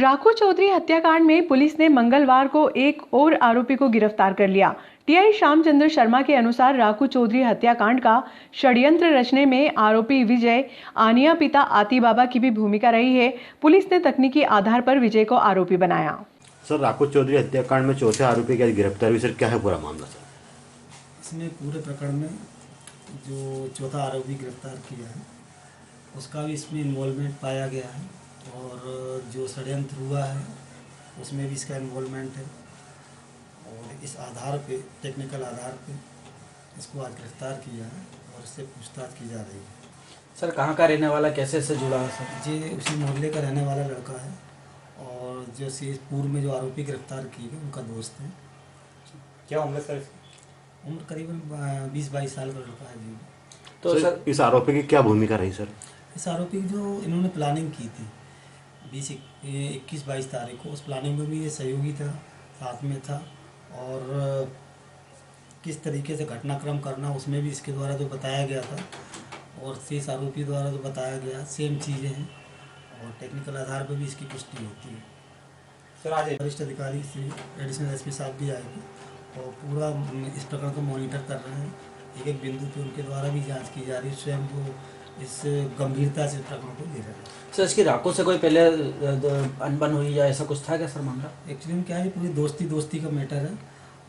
राखू चौधरी हत्याकांड में पुलिस ने मंगलवार को एक और आरोपी को गिरफ्तार कर लिया। टीआई श्यामचंद्र शर्मा के अनुसार राखू चौधरी हत्याकांड का षड्यंत्र रचने में आरोपी विजय आनिया पिता आती बाबा की भी भूमिका रही है। पुलिस ने तकनीकी आधार पर विजय को आरोपी बनाया। सर, राखू चौधरी हत्याकांड में चौथे आरोपी की गिरफ्तार हुई, सर क्या है पूरा मामला? सर, इसमें पूरे प्रकरण में जो चौथा आरोपी गिरफ्तार किया है उसका भी इसमें इन्वॉल्वमेंट पाया गया है और जो षड्यंत्र हुआ है उसमें भी इसका इन्वॉल्वमेंट है और इस आधार पे, टेक्निकल आधार पे इसको आज गिरफ्तार किया है और इससे पूछताछ की जा रही है। सर, कहाँ का रहने वाला, कैसे से जुड़ा है? सर, ये उसी मोहल्ले का रहने वाला लड़का है और जो पूर्व में जो आरोपी गिरफ्तार किए गए उनका दोस्त है। क्या उम्र सर? उम्र करीबन 20-22 साल का लड़का है जी। तो सर इस आरोपी की क्या भूमिका रही? सर, इस आरोपी की जो इन्होंने प्लानिंग की थी 21-22 तारीख को, उस प्लानिंग में भी ये सहयोगी था, साथ में था और किस तरीके से घटनाक्रम करना उसमें भी इसके द्वारा जो बताया गया था और शेष आरोपी द्वारा जो बताया गया सेम चीज़ें हैं और टेक्निकल आधार पर भी इसकी पुष्टि होती है। सर, आज वरिष्ठ अधिकारी श्री एडिशनल एसपी साहब भी आएंगे और पूरा इस प्रकरण को मॉनिटर कर रहे हैं। एक एक बिंदु पे उनके द्वारा भी जांच की जा रही है, स्वयं वो इस गंभीरता से प्रकरण को ले रहे हैं। सर, इसकी राखू से कोई पहले अनबन हुई या ऐसा कुछ था क्या सर मामला? एक्चुअली में क्या है, पूरी दोस्ती का मैटर है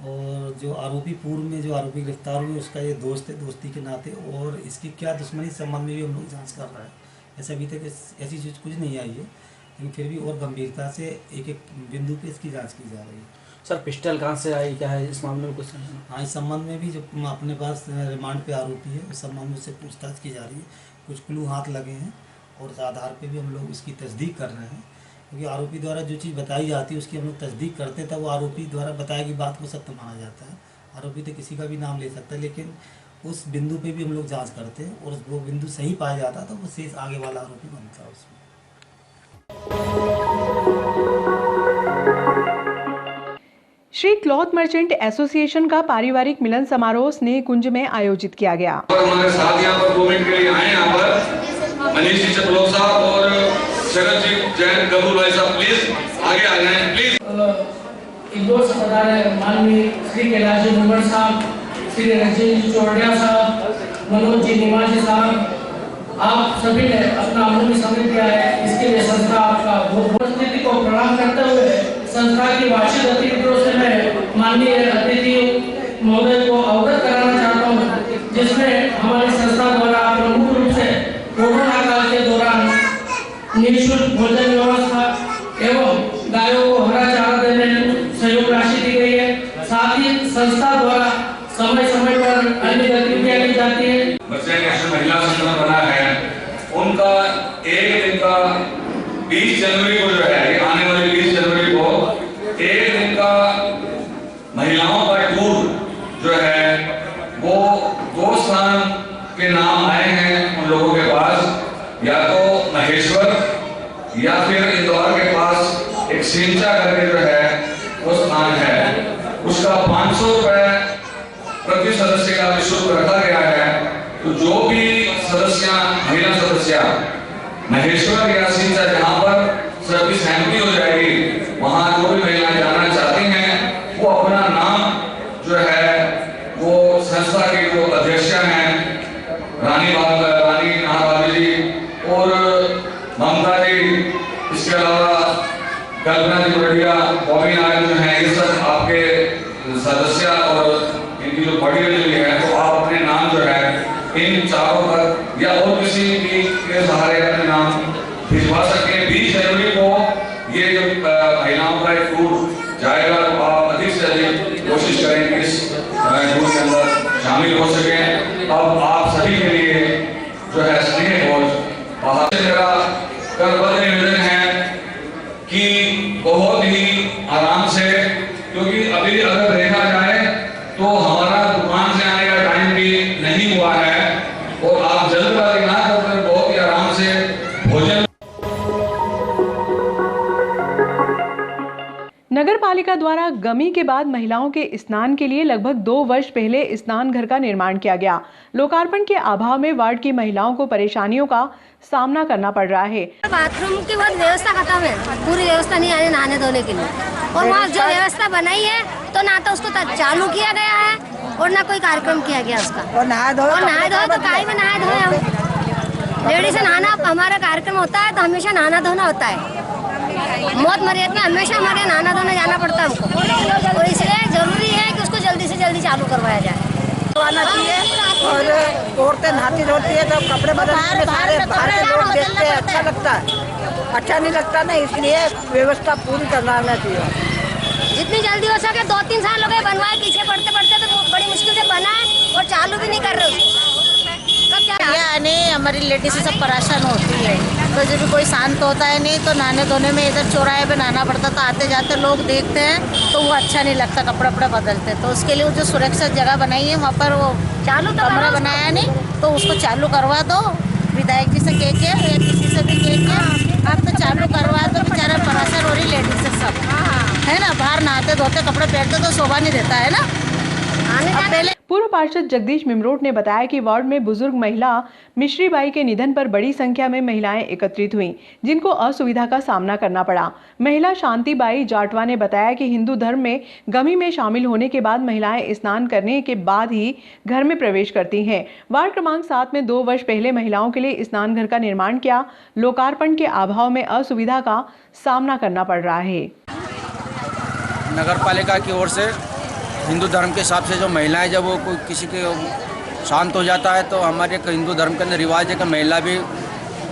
और जो आरोपी पूर्व में जो आरोपी गिरफ्तार हुए उसका ये दोस्त है, दोस्ती के नाते, और इसकी क्या दुश्मनी संबंध में भी हम लोग जाँच कर रहे हैं। ऐसा अभी तक ऐसी चीज़ कुछ नहीं आई है, लेकिन फिर भी और गंभीरता से एक एक बिंदु पे इसकी जांच की जा रही है। सर, पिस्टल कहाँ से आई, क्या है इस मामले में कुछ? हाँ, इस संबंध में भी जो अपने पास रिमांड पे आरोपी है उस संबंध में उससे पूछताछ की जा रही है। कुछ क्लू हाथ लगे हैं और उस आधार पे भी हम लोग उसकी तस्दीक कर रहे हैं, क्योंकि आरोपी द्वारा जो चीज़ बताई जाती है उसकी हम लोग तस्दीक करते हैं, तब वो आरोपी द्वारा बताई गई बात को सत्य माना जाता है। आरोपी तो किसी का भी नाम ले सकता है, लेकिन उस बिंदु पे भी हम लोग जांच करते हैं और वो बिंदु सही पाया जाता है तो वो शेष आगे वाला आरोपी बनता है उसमें। श्री क्लॉथ मर्चेंट एसोसिएशन का पारिवारिक मिलन समारोह स्नेह कुंज में आयोजित किया गया। हमारे साथ यहाँ पर 2 मिनट के लिए आए, यहाँ पर मनीष जी चपलोक साहब और शरद जी जैन गबूर भाई साहब प्लीज आगे आ जाएं प्लीज। इंदौर से पधारे माननीय श्री कैलाश जी भुवर साहब, श्री रंजीत जी चौड़िया साहब, मनोज जी निवासी साहब, आप सभी ने अपना अमूल्य समय दिया है, इसके लिए संस्था आपका बहुत स्थिति को प्रणाम करते हुए संस्था की वार्षिक गतिविधियों से मैं माननीय अतिथि महोदय को अवगत कराना चाहता हूँ, जिसमें हमारी संस्था द्वारा प्रमुख रूप से कोरोना काल के दौरान निःशुल्क भोजन व्यवस्था एवं गायों को हरा चारा देने में सहयोग राशि दी गई है। साथ ही संस्था द्वारा समय समय पर अन्य गतिविधियां की जाती है। महिला संगठन बना है, उनका एक दिन का 20 जनवरी को जो है, आने वाली 20 जनवरी को एक दिन का महिलाओं का टूर जो है वो 2 स्थान के नाम आए हैं उन लोगों के पास, या तो महेश्वर या फिर इंदौर के पास एक सिंचा करके जो है वो स्थान है। उसका 500 रुपए प्रति सदस्य का निःशुल्क रखा गया है। तो जो भी सदस्य, महिला सदस्य महेश्वर या सिंचा जहाँ पर सबकी सहमति हो जाएगी, वहाँ जो भी महिलाएं जाना चाहती हैं वो अपना नाम जो है वो संस्था के जो अध्यक्ष हैं रानी नाहबाबी जी और ममता जी, इसके अलावा कल्पना जी बढ़िया, बॉबी नायक जो है, ये सब आपके सदस्य और इनकी जो बड़ी रही है, तो आप अपने नाम जो है इन चारों पर या और किसी भी के सहारे अपने नाम भिजवा सकते हैं। 20 जनवरी को ये जो महिलाओं का एक टूर जाएगा, तो आप अधिक से अधिक कोशिश करें कि इस टूर के अंदर शामिल हो सकें। अब आप सभी के लिए जो है स्नेह भोज बाहर से मेरा करबद्ध निवेदन है कि बहुत ही आराम से, क्योंकि अभी अगर देखा जाए तो हमारा दुकान से आने का टाइम भी नहीं हुआ है और आप जल्दबाजी ना करते बहुत ही आराम से भोजन। नगर पालिका पालिका द्वारा गमी के बाद महिलाओं के स्नान के लिए लगभग 2 वर्ष पहले स्नान घर का निर्माण किया गया। लोकार्पण के अभाव में वार्ड की महिलाओं को परेशानियों का सामना करना पड़ रहा है। बाथरूम की बहुत व्यवस्था खत्म है, पूरी व्यवस्था नहीं है नहाने धोने के लिए। और वहाँ जो व्यवस्था बनाई है तो ना तो उसको चालू किया गया है और ना कोई कार्यक्रम किया गया उसका। और नहाए धोए तो काहे में नहाए धोए हम। लेडीज से नहाना हमारा कार्यक्रम होता है तो हमेशा नहाना धोना होता है। मौत मर्यादा में हमेशा हमारे नहाना धोने जाना पड़ता है हमको, और इसलिए जरूरी है कि उसको जल्दी से जल्दी चालू करवाया जाए। आना चाहिए। और औरतें नहाती धोती है तो कपड़े बदलने में सारे बाहर के लोग देखते हैं, अच्छा लगता है। अच्छा नहीं लगता ना, इसलिए व्यवस्था पूरी करवाना चाहिए। जितनी जल्दी हो सके 2-3 साल हो गए बनवाए, पीछे पड़ते पड़ते तो बड़ी मुश्किल से बनाए और चालू भी नहीं कर रहे। नहीं, हमारी लेडीज सब परेशान होती है तो जब भी कोई शांत होता है नहीं तो नहाने धोने में इधर चौराहे पे नहाना पड़ता, तो आते जाते लोग देखते हैं तो वो अच्छा नहीं लगता, कपड़े वपड़े बदलते। तो उसके लिए वो जो सुरक्षित जगह बनाई है वहाँ पर वो चालू कमरा बनाया नहीं तो उसको चालू करवा दो। विधायक जी से कह के या किसी से भी कह के आप तो चालू करवा दो। बेचारा परेशान हो रही लेडीज से सब है ना, बाहर नहाते धोते कपड़े पहनते तो शोभा नहीं देता है ना। पहले पूर्व पार्षद जगदीश मिमरोट ने बताया कि वार्ड में बुजुर्ग महिला मिश्रीबाई के निधन पर बड़ी संख्या में महिलाएं एकत्रित हुईं, जिनको असुविधा का सामना करना पड़ा। महिला शांतिबाई जाटवा ने बताया कि हिंदू धर्म में गमी में शामिल होने के बाद महिलाएं स्नान करने के बाद ही घर में प्रवेश करती हैं। वार्ड क्रमांक 7 में 2 वर्ष पहले महिलाओं के लिए स्नान घर का निर्माण किया। लोकार्पण के अभाव में असुविधा का सामना करना पड़ रहा है। नगर पालिका की ओर से हिंदू धर्म के हिसाब से जो महिलाएं जब वो कोई किसी के शांत हो जाता है तो हमारे हिंदू धर्म के अंदर रिवाज है कि महिला भी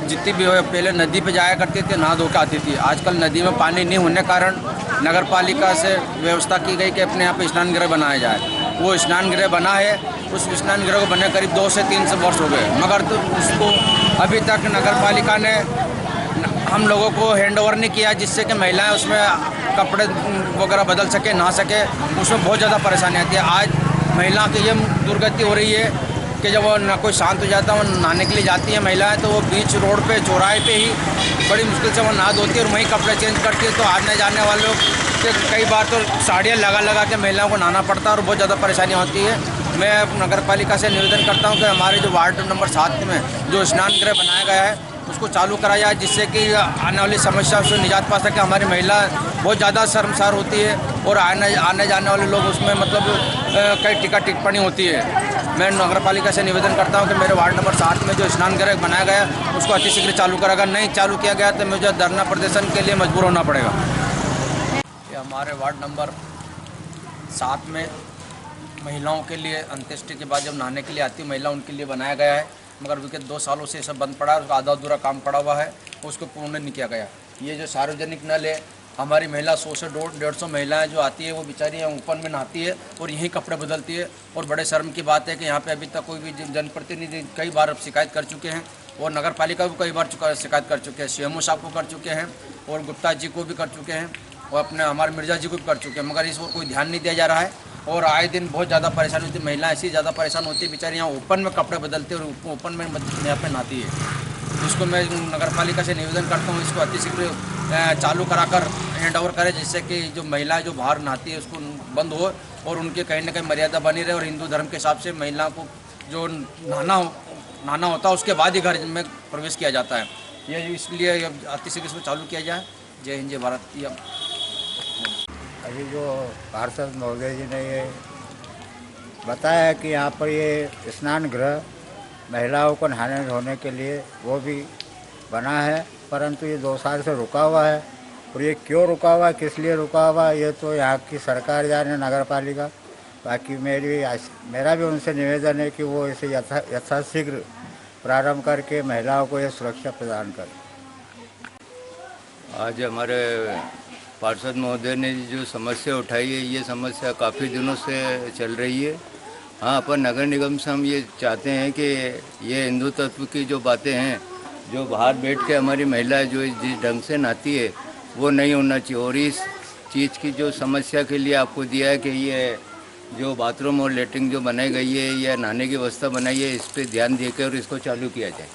जितनी भी हो, पहले नदी पे जाया करती थी, नहा धो के आती थी। आजकल नदी में पानी नहीं होने के कारण नगर पालिका से व्यवस्था की गई कि अपने यहाँ पे स्नान गृह बनाया जाए। वो स्नान गृह बना है, उस स्नान गृह को बने करीब 2 से 3 वर्ष हो गए, मगर तो उसको अभी तक नगर पालिका ने हम लोगों को हैंड ओवर नहीं किया, जिससे कि महिलाएं उसमें कपड़े वगैरह बदल सके, नहा सके। उसमें बहुत ज़्यादा परेशानी आती है। आज महिलाओं की ये दुर्गति हो रही है कि जब वो ना कोई शांत हो जाता है, वो नहाने के लिए जाती है महिलाएं तो वो बीच रोड पे चौराहे पे ही बड़ी मुश्किल से वो नहा धोती है और वहीं कपड़े चेंज करती है। तो आने जाने वालों के कई बार तो साड़ियाँ लगा के महिलाओं को नहाना पड़ता है और बहुत ज़्यादा परेशानी होती है। मैं नगर पालिका से निवेदन करता हूँ कि हमारे जो वार्ड नंबर 7 में जो स्नान गृह बनाया गया है उसको चालू कराया जाए, जिससे कि आने वाली समस्या से निजात पा सके। हमारी महिला बहुत ज़्यादा शर्मसार होती है और आने जाने वाले लोग उसमें मतलब कई टीका टिप्पणी होती है। मैं नगर पालिका से निवेदन करता हूं कि मेरे वार्ड नंबर 7 में जो स्नान गृह बनाया गया उसको अतिशीघ्र चालू करेगा। नहीं चालू किया गया तो मुझे धरना प्रदर्शन के लिए मजबूर होना पड़ेगा। ये हमारे वार्ड नंबर 7 में महिलाओं के लिए अंत्येष्टि के बाद जब नहाने के लिए आती है महिला, उनके लिए बनाया गया है, मगर विगत 2 सालों से सब बंद पड़ा है, उसका आधा अधूरा काम पड़ा हुआ है, उसको पूर्ण नहीं किया गया। ये जो सार्वजनिक नल है, हमारी महिला 100 से 150 महिलाएं जो आती है वो बेचारी यहाँ ओपन में नहाती है और यहीं कपड़े बदलती है। और बड़े शर्म की बात है कि यहाँ पे अभी तक कोई भी जनप्रतिनिधि कई बार अब शिकायत कर चुके हैं और नगर पालिका को कई बार शिकायत कर चुके हैं, सीएमओ साहब को कर चुके हैं और गुप्ता जी को भी कर चुके हैं और अपने हमारे मिर्जा जी को भी कर चुके हैं, मगर इस पर कोई ध्यान नहीं दिया जा रहा है। और आए दिन बहुत ज़्यादा परेशानी होती है, महिला ऐसी ज़्यादा परेशान होती है, बेचारी यहाँ ओपन में कपड़े बदलते और ओपन में यहाँ पे नहाती है। इसको मैं नगर पालिका से निवेदन करता हूँ इसको अतिशीघ्र चालू कराकर हैंड ओवर करें, जिससे कि जो महिला जो बाहर नहाती है उसको बंद हो और उनके कहीं ना कहीं मर्यादा बनी रहे। और हिंदू धर्म के हिसाब से महिला को जो नहाना होता है उसके बाद ही घर में प्रवेश किया जाता है। ये इसलिए अतिशीघ्र इसको चालू किया जाए। जय हिंद जय भारत। अभी जो पार्षद महोदय जी ने ये बताया कि यहाँ पर ये स्नान गृह महिलाओं को नहाने धोने के लिए वो भी बना है, परंतु ये 2 साल से रुका हुआ है। और ये क्यों रुका हुआ है, किस लिए रुका हुआ है, ये तो यहाँ की सरकार जाने, नगर पालिका। बाकी मेरा भी उनसे निवेदन है कि वो इसे यथाशीघ्र प्रारंभ करके महिलाओं को ये सुरक्षा प्रदान करें। आज हमारे पार्षद महोदय ने जो समस्या उठाई है, ये समस्या काफ़ी दिनों से चल रही है। हाँ, अपन नगर निगम से हम ये चाहते हैं कि ये हिंदू तत्व की जो बातें हैं, जो बाहर बैठ के हमारी महिलाएं जो जिस ढंग से नहाती है वो नहीं होना चाहिए। और इस चीज़ की जो समस्या के लिए आपको दिया है कि ये जो बाथरूम और लेटरिन जो बनाई गई है या नहाने की व्यवस्था बनाई है, इस पर ध्यान देकर और इसको चालू किया जाए।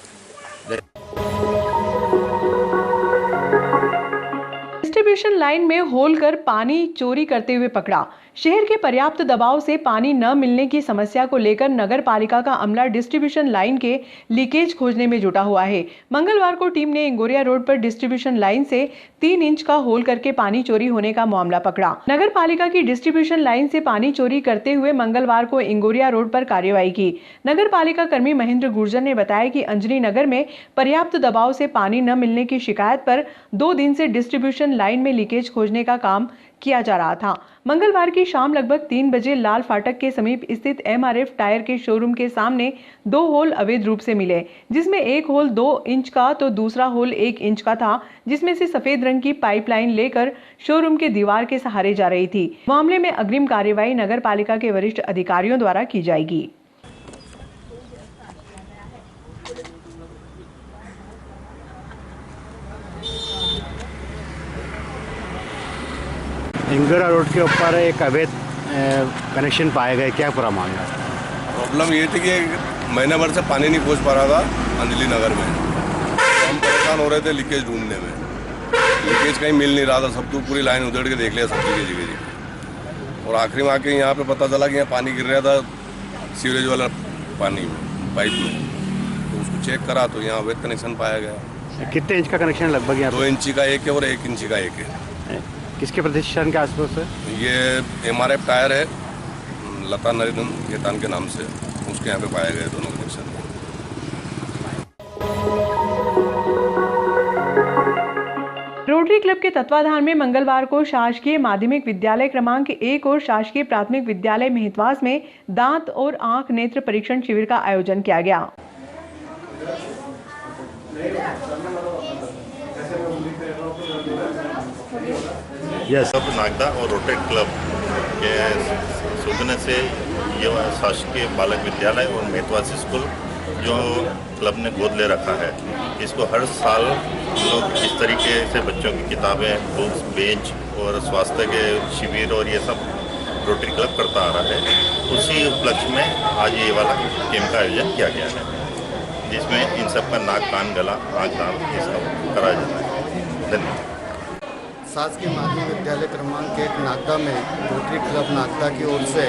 डिस्ट्रीब्यूशन लाइन में होल कर पानी चोरी करते हुए पकड़ा। शहर के पर्याप्त दबाव से पानी न मिलने की समस्या को लेकर नगर पालिका का अमला डिस्ट्रीब्यूशन लाइन के लीकेज खोजने में जुटा हुआ है। मंगलवार को टीम ने इंगोरिया रोड पर डिस्ट्रीब्यूशन लाइन से 3 इंच का होल करके पानी चोरी होने का मामला पकड़ा। नगर पालिका की डिस्ट्रीब्यूशन लाइन से पानी चोरी करते हुए मंगलवार को इंगोरिया रोड पर कार्रवाई की। नगर पालिका कर्मी महेंद्र गुर्जर ने बताया कि अंजनी नगर में पर्याप्त दबाव से पानी न मिलने की शिकायत पर 2 दिन से डिस्ट्रीब्यूशन लाइन में लीकेज खोजने का काम किया जा रहा था। मंगलवार की शाम लगभग 3 बजे लाल फाटक के समीप स्थित MRF टायर के शोरूम के सामने 2 होल अवैध रूप से मिले, जिसमें एक होल 2 इंच का तो दूसरा होल 1 इंच का था, जिसमें से सफेद रंग की पाइपलाइन लेकर शोरूम के दीवार के सहारे जा रही थी। मामले में अग्रिम कार्यवाही नगर पालिका के वरिष्ठ अधिकारियों द्वारा की जाएगी। इंगोरिया रोड के ऊपर एक अवैध कनेक्शन पाए गए, क्या पूरा मामला? प्रॉब्लम ये थी कि महीने भर से पानी नहीं पहुंच पा रहा था अंजलि नगर में, तो हम परेशान हो रहे थे लीकेज ढूंढने में। लीकेज कहीं मिल नहीं रहा था, सब तो पूरी लाइन उधड़ के देख लिया सब जगह, और आखिरी में आके यहाँ पे पता चला कि यहाँ पानी गिर रहा था सीवरेज वाला पानी में, पाइप में, तो उसको चेक करा तो यहाँ अवैध कनेक्शन पाया गया। कितने इंच का कनेक्शन लगभग? यहाँ 2 इंची का एक है और 1 इंची का एक है। किसके प्रतिष्ठान के आसपास है? ये MRF टायर है, लता नरिंदन खेतान के नाम से, उसके यहाँ पे पाए गए दोनों कनेक्शन। रोटरी क्लब के तत्वाधान में मंगलवार को शासकीय माध्यमिक विद्यालय क्रमांक 1 और शासकीय प्राथमिक विद्यालय मेहतवास में दांत और आंख नेत्र परीक्षण शिविर का आयोजन किया गया। सब नागदा और रोटरी क्लब के सुनने से ये शासकीय बालक विद्यालय और मेहतवासी स्कूल जो क्लब ने गोद ले रखा है, इसको हर साल लोग इस तरीके से बच्चों की किताबें, बुक्स, बेंच और स्वास्थ्य के शिविर और ये सब रोटरी क्लब करता आ रहा है। उसी उपलक्ष्य में आज ये वाला कैंप का आयोजन किया गया है, जिसमें इन सब का नाक, कान, गला, आँख, दांत ये सब कराया जाता है। धन्यवाद। शासकीय माध्यमिक विद्यालय क्रमांक 1 नागदा में रोटरी क्लब नागदा की ओर से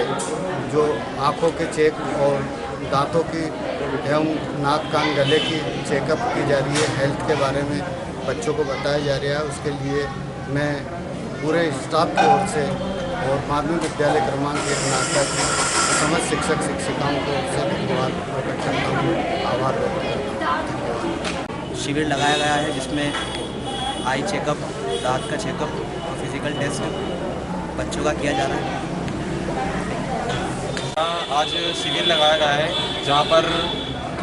जो आँखों के चेक और दांतों की एवं नाक, कान, गले की चेकअप की जा रही है, हेल्थ के बारे में बच्चों को बताया जा रहा है। उसके लिए मैं पूरे स्टाफ की ओर से और माध्यमिक विद्यालय क्रमांक 1 नागदा की समस्त शिक्षक शिक्षिकाओं को धन्यवाद प्रकट करता हूँ, आभार व्यक्त करता हूँ। शिविर लगाया गया है जिसमें आई चेकअप, दांत का चेकअप और फिजिकल टेस्ट बच्चों का किया जा रहा है। आज शिविर लगाया गया है जहाँ पर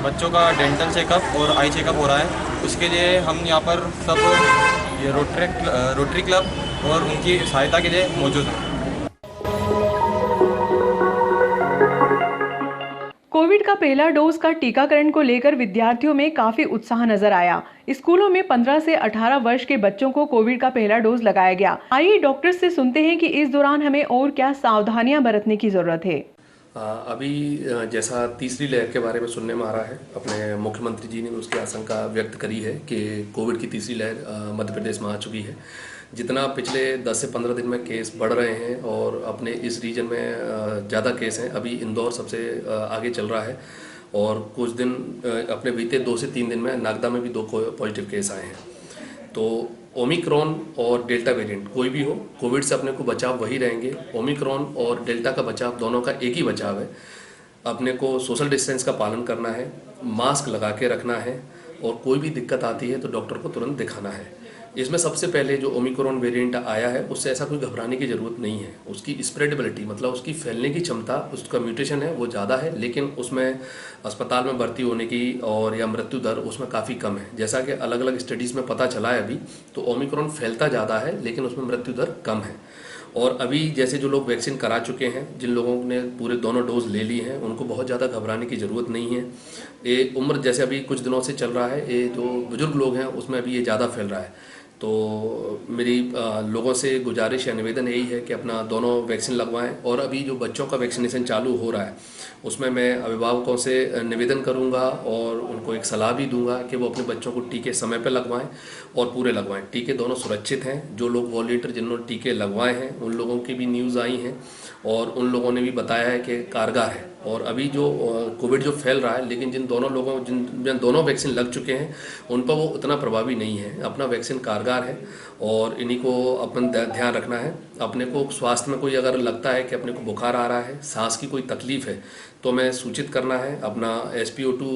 बच्चों का डेंटल चेकअप और आई चेकअप हो रहा है। उसके लिए हम यहाँ पर सब ये रोटरी क्लब और उनकी सहायता के लिए मौजूद हैं। कोविड का पहला डोज का टीकाकरण को लेकर विद्यार्थियों में काफी उत्साह नजर आया। स्कूलों में 15 से 18 वर्ष के बच्चों को कोविड का पहला डोज लगाया गया। आइए डॉक्टर से सुनते हैं कि इस दौरान हमें और क्या सावधानियां बरतने की जरूरत है। अभी जैसा तीसरी लहर के बारे में सुनने में आ रहा है, अपने मुख्यमंत्री जी ने उसकी आशंका व्यक्त करी है कि कोविड की तीसरी लहर मध्य प्रदेश में आ चुकी है। जितना पिछले 10 से 15 दिन में केस बढ़ रहे हैं और अपने इस रीजन में ज़्यादा केस हैं, अभी इंदौर सबसे आगे चल रहा है और कुछ दिन अपने बीते 2 से 3 दिन में नागदा में भी 2 पॉजिटिव केस आए हैं। तो ओमिक्रॉन और डेल्टा वेरिएंट कोई भी हो, कोविड से अपने को बचाव वही रहेंगे। ओमिक्रॉन और डेल्टा का बचाव दोनों का एक ही बचाव है। अपने को सोशल डिस्टेंस का पालन करना है, मास्क लगा के रखना है और कोई भी दिक्कत आती है तो डॉक्टर को तुरंत दिखाना है। इसमें सबसे पहले जो ओमिक्रॉन वेरिएंट आया है उससे ऐसा कोई घबराने की ज़रूरत नहीं है। उसकी स्प्रेडेबिलिटी मतलब उसकी फैलने की क्षमता, उसका म्यूटेशन है वो ज़्यादा है, लेकिन उसमें अस्पताल में भर्ती होने की और या मृत्यु दर उसमें काफ़ी कम है। जैसा कि अलग अलग स्टडीज़ में पता चला है अभी, तो ओमिक्रॉन फैलता ज़्यादा है लेकिन उसमें मृत्यु दर कम है। और अभी जैसे जो लोग वैक्सीन करा चुके हैं, जिन लोगों ने पूरे दोनों डोज ले लिए हैं, उनको बहुत ज़्यादा घबराने की ज़रूरत नहीं है। ये उम्र जैसे अभी कुछ दिनों से चल रहा है, ये जो बुजुर्ग लोग हैं उसमें अभी ये ज़्यादा फैल रहा है। तो मेरी लोगों से गुजारिश या निवेदन यही है कि अपना दोनों वैक्सीन लगवाएं। और अभी जो बच्चों का वैक्सीनेशन चालू हो रहा है उसमें मैं अभिभावकों से निवेदन करूंगा और उनको एक सलाह भी दूंगा कि वो अपने बच्चों को टीके समय पर लगवाएं और पूरे लगवाएं। टीके दोनों सुरक्षित हैं। जो लोग वॉलंटियर जिन्होंने टीके लगवाए हैं उन लोगों की भी न्यूज़ आई हैं और उन लोगों ने भी बताया है कि कारगर है। और अभी जो कोविड जो फैल रहा है, लेकिन जिन दोनों वैक्सीन लग चुके हैं उन पर वो उतना प्रभावी नहीं है। अपना वैक्सीन कारगर है और इन्हीं को अपन ध्यान रखना है। अपने को स्वास्थ्य में कोई अगर लगता है कि अपने को बुखार आ रहा है, सांस की कोई तकलीफ़ है, तो मैं सूचित करना है। अपना SpO2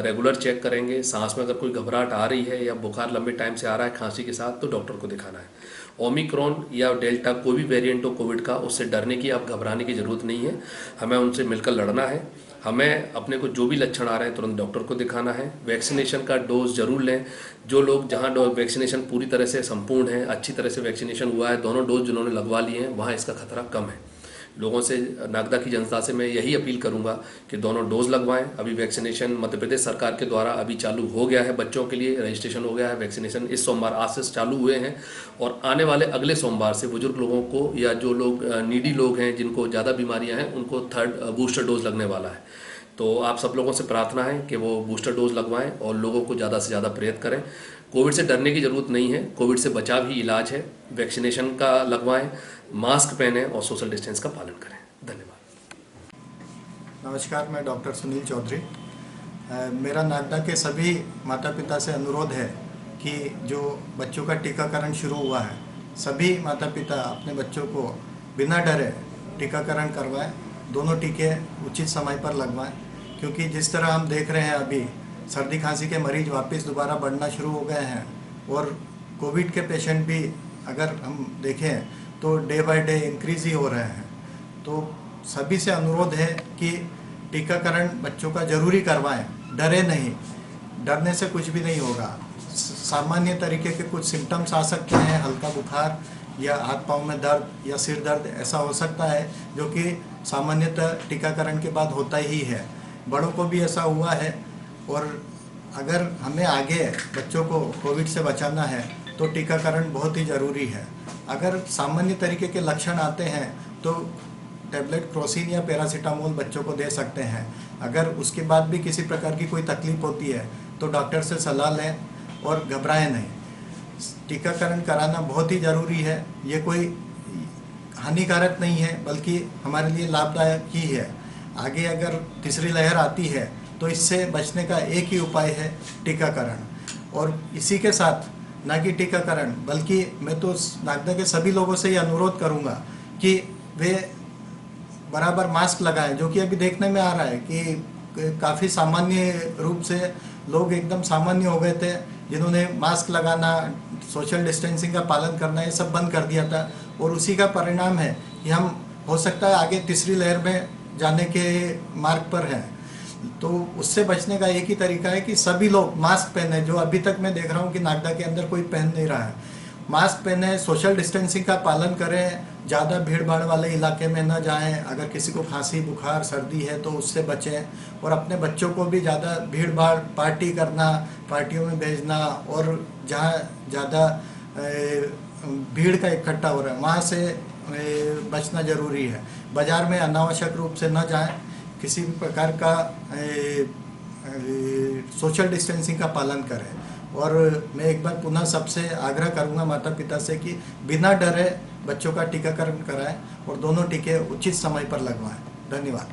रेगुलर चेक करेंगे। सांस में अगर कोई घबराहट आ रही है या बुखार लंबे टाइम से आ रहा है खांसी के साथ, तो डॉक्टर को दिखाना है। ओमिक्रॉन या डेल्टा कोई भी वेरिएंट हो कोविड का, उससे डरने की, आप घबराने की ज़रूरत नहीं है। हमें उनसे मिलकर लड़ना है। हमें अपने को जो भी लक्षण आ रहे हैं तुरंत डॉक्टर को दिखाना है। वैक्सीनेशन का डोज जरूर लें। जो लोग जहां वैक्सीनेशन पूरी तरह से संपूर्ण है, अच्छी तरह से वैक्सीनेशन हुआ है, दोनों डोज जिन्होंने लगवा लिए हैं, वहाँ इसका खतरा कम है। लोगों से, नागदा की जनता से मैं यही अपील करूंगा कि दोनों डोज लगवाएं। अभी वैक्सीनेशन मध्य प्रदेश सरकार के द्वारा अभी चालू हो गया है। बच्चों के लिए रजिस्ट्रेशन हो गया है। वैक्सीनेशन इस सोमवार आज से चालू हुए हैं और आने वाले अगले सोमवार से बुजुर्ग लोगों को या जो लोग नीडी लोग हैं जिनको ज़्यादा बीमारियां हैं उनको थर्ड बूस्टर डोज लगने वाला है। तो आप सब लोगों से प्रार्थना है कि वो बूस्टर डोज लगवाएं और लोगों को ज़्यादा से ज़्यादा प्रेरित करें। कोविड से डरने की ज़रूरत नहीं है। कोविड से बचाव ही इलाज है। वैक्सीनेशन का लगवाएं, मास्क पहनें और सोशल डिस्टेंस का पालन करें। धन्यवाद। नमस्कार, मैं डॉक्टर सुनील चौधरी। मेरा नागदा के सभी माता पिता से अनुरोध है कि जो बच्चों का टीकाकरण शुरू हुआ है, सभी माता पिता अपने बच्चों को बिना डरे टीकाकरण करवाएं। दोनों टीके उचित समय पर लगवाएं, क्योंकि जिस तरह हम देख रहे हैं अभी सर्दी खांसी के मरीज वापस दोबारा बढ़ना शुरू हो गए हैं और कोविड के पेशेंट भी अगर हम देखें तो डे बाय डे इंक्रीज ही हो रहे हैं। तो सभी से अनुरोध है कि टीकाकरण बच्चों का जरूरी करवाएं, डरे नहीं। डरने से कुछ भी नहीं होगा। सामान्य तरीके के कुछ सिम्टम्स आ सकते हैं, हल्का बुखार या हाथ पाँव में दर्द या सिर दर्द ऐसा हो सकता है, जो कि सामान्यतः टीकाकरण के बाद होता ही है। बड़ों को भी ऐसा हुआ है और अगर हमें आगे बच्चों को कोविड से बचाना है तो टीकाकरण बहुत ही ज़रूरी है। अगर सामान्य तरीके के लक्षण आते हैं तो टैबलेट क्रोसिन या पैरासीटामोल बच्चों को दे सकते हैं। अगर उसके बाद भी किसी प्रकार की कोई तकलीफ होती है तो डॉक्टर से सलाह लें और घबराएं नहीं। टीकाकरण कराना बहुत ही ज़रूरी है। ये कोई हानिकारक नहीं है, बल्कि हमारे लिए लाभदायक ही है। आगे अगर तीसरी लहर आती है तो इससे बचने का एक ही उपाय है टीकाकरण। और इसी के साथ ना कि टीकाकरण, बल्कि मैं तो नागदा के सभी लोगों से ये अनुरोध करूँगा कि वे बराबर मास्क लगाएं, जो कि अभी देखने में आ रहा है कि काफ़ी सामान्य रूप से लोग एकदम सामान्य हो गए थे, जिन्होंने मास्क लगाना, सोशल डिस्टेंसिंग का पालन करना, ये सब बंद कर दिया था। और उसी का परिणाम है कि हम हो सकता है आगे तीसरी लहर में जाने के मार्ग पर हैं। तो उससे बचने का एक ही तरीका है कि सभी लोग मास्क पहने। जो अभी तक मैं देख रहा हूँ कि नागदा के अंदर कोई पहन नहीं रहा है। मास्क पहने, सोशल डिस्टेंसिंग का पालन करें, ज़्यादा भीड़ भाड़ वाले इलाके में न जाएं। अगर किसी को खांसी बुखार सर्दी है तो उससे बचें। और अपने बच्चों को भी ज़्यादा भीड़ भाड़ पार्टी करना, पार्टियों में भेजना और जहाँ ज़्यादा भीड़ का इकट्ठा हो रहा है वहाँ से बचना ज़रूरी है। बाज़ार में अनावश्यक रूप से न जाएं। किसी भी प्रकार का सोशल डिस्टेंसिंग का पालन करें। और मैं एक बार पुनः सबसे आग्रह करूंगा माता पिता से कि बिना डरे बच्चों का टीकाकरण कराएं और दोनों टीके उचित समय पर लगवाएं। धन्यवाद।